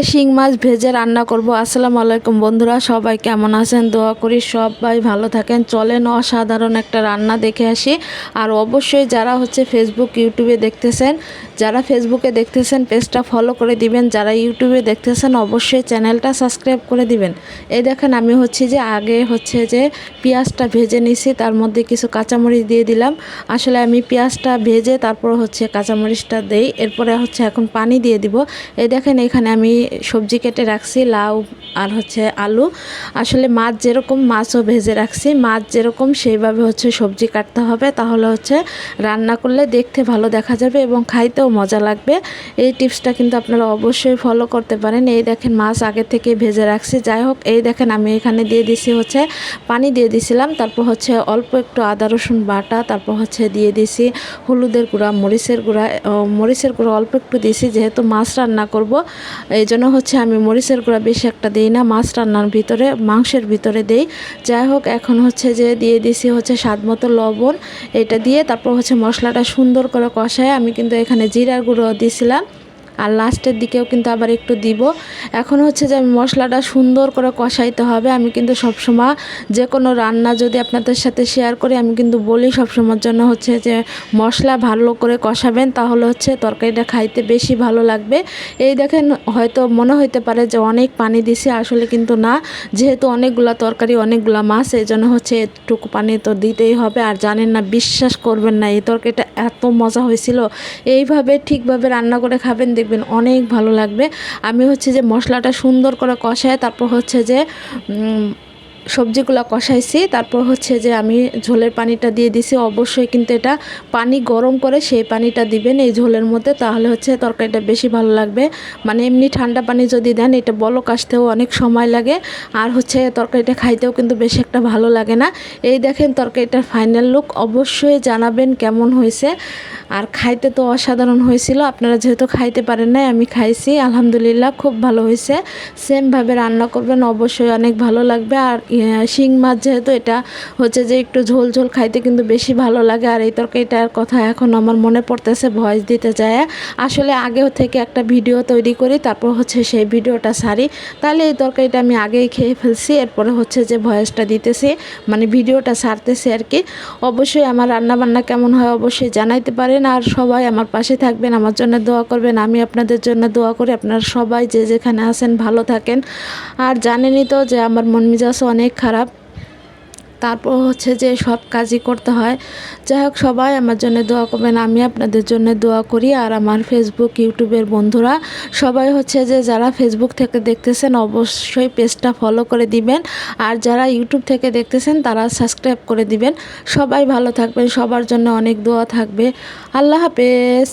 শিং মাছ ভেজে রান্না করব। আসসালামু আলাইকুম বন্ধুরা, সবাই কেমন আছেন? দোয়া করি সবাই ভালো থাকেন। চলেন অসাধারণ একটা রান্না দেখে আসি। আর অবশ্যই যারা ফেসবুক ইউটিউবে দেখতেছেন, যারা ফেসবুকে দেখতেছেন পেজটা ফলো করে দিবেন, যারা ইউটিউবে দেখতেছেন অবশ্যই চ্যানেলটা সাবস্ক্রাইব করে দিবেন। এই দেখেন আমি আগে পেঁয়াজটা ভেজে নিছি, তার মধ্যে কিছু কাঁচামরিচ দিয়ে দিলাম। আসলে আমি পেঁয়াজটা ভেজে তারপর কাঁচামরিচটা দেই, এরপরে এখন পানি দিয়ে দিব। এই দেখেন এখানে আমি সবজি কেটে রাখছি, লাউ আর আলু। আসলে মাছ যেরকম মাছও ভেজে রাখছি, মাছ যেরকম সেইভাবে সবজি কাটতে হবে, তাহলে রান্না করলে দেখতে ভালো দেখা যাবে এবং খাইতেও মজা লাগবে। এই টিপসটা কিন্তু আপনারা অবশ্যই ফলো করতে পারেন। এই দেখেন মাছ আগে থেকে ভেজে রাখছি। যাই হোক, এই দেখেন আমি এখানে দিয়ে দিছি পানি দিয়ে দিছিলাম, তারপর অল্প একটু আদা রসুন বাটা, তারপর দিয়ে দিছি হলুদের গুঁড়া, মরিচের গুঁড়া অল্প একটু দিছি, যেহেতু মাছ রান্না করব এই জন্য আমি মরিচের গুঁড়া বেশি একটা দিই না, মাছ রান্নার ভিতরে মাংসের ভিতরে দেই। যাই হোক, এখন দিয়ে দিছি স্বাদ মতো লবণ। এটা দিয়ে তারপর মশলাটা সুন্দর করে কষায় আমি কিন্তু এখানে জিরার গুঁড়ো দিছিলাম, আর লাস্টের দিকেও কিন্তু আবার একটু দিব। এখন যে আমি মশলাটা সুন্দর করে কষাইতে হবে। আমি কিন্তু সবসময় যে কোনো রান্না যদি আপনাদের সাথে শেয়ার করি, আমি কিন্তু বলি সবসময়ের জন্য যে মশলা ভালো করে কষাবেন, তাহলে তরকারিটা খাইতে বেশি ভালো লাগবে। এই দেখেন হয়তো মনে হইতে পারে যে অনেক পানি দিছি, আসলে কিন্তু না, যেহেতু অনেকগুলা তরকারি অনেকগুলা মাছ, এই জন্য একটুকু পানি তো দিতেই হবে। আর জানেন না, বিশ্বাস করবেন না, এই তরকারিটা এত মজা হয়েছিল। এইভাবে ঠিকভাবে রান্না করে খাবেন, দেখবেন অনেক ভালো লাগবে। আমি যে মশলাটা সুন্দর করে কষায় তারপর সবজিগুলো কষাইছি, তারপর আমি ঝোলের পানিটা দিয়ে দিছি। অবশ্যই কিন্তু এটা পানি গরম করে সেই পানিটা দিবেন এই ঝোলের মধ্যে, তাহলে তরকারিটা বেশি ভালো লাগবে। মানে এমনি ঠান্ডা পানি যদি দেন, এটা বলক আসতেও অনেক সময় লাগে, আর তরকারিটা খাইতেও কিন্তু বেশি একটা ভালো লাগে না। এই দেখেন তরকারিটার ফাইনাল লুক, অবশ্যই জানাবেন কেমন হয়েছে। আর খাইতে তো অসাধারণ হয়েছিল। আপনারা যেহেতু খাইতে পারেন নাই, আমি খাইছি, আলহামদুলিল্লাহ খুব ভালো হয়েছে। সেমভাবে রান্না করবেন, অবশ্যই অনেক ভালো লাগবে। আর শিং মাছ যেহেতু, এটা যে একটু ঝোল ঝোল খাইতে কিন্তু বেশি ভালো লাগে। আর এই তরকারিটার কথা এখন আমার মনে পড়তেছে ভয়েস দিতে যায়। আসলে আগেও থেকে একটা ভিডিও তৈরি করি, তারপর সেই ভিডিওটা ছাড়ি, তাহলে এই তরকারিটা আমি আগেই খেয়ে ফেলছি, এরপরে যে ভয়েসটা দিতেছি, মানে ভিডিওটা ছাড়তেছি আর কি। অবশ্যই আমার রান্নাবান্না কেমন হয় অবশ্যই জানাইতে পারেন, আর সবাই আমার পাশে থাকবেন, আমার জন্য দোয়া করবেন। আমি আপনাদের জন্য দোয়া করি আপনারা সবাই যে যেখানে আছেন ভালো থাকেন। আর জানেনই তো যে আমার মন মেজাজ অনেক খারাপ, তারপর যে সব কাজই করতে হয়। যাই হোক, সবাই আমার জন্য দোয়া করবেন, আমি আপনাদের জন্য দোয়া করি। আর আমার ফেসবুক ইউটিউবের বন্ধুরা সবাই যে যারা ফেসবুক থেকে দেখতেছেন অবশ্যই পেজটা ফলো করে দিবেন, আর যারা ইউটিউব থেকে দেখতেছেন তারা সাবস্ক্রাইব করে দিবেন। সবাই ভালো থাকবেন, সবার জন্য অনেক দোয়া থাকবে। আল্লাহ হাফেজ।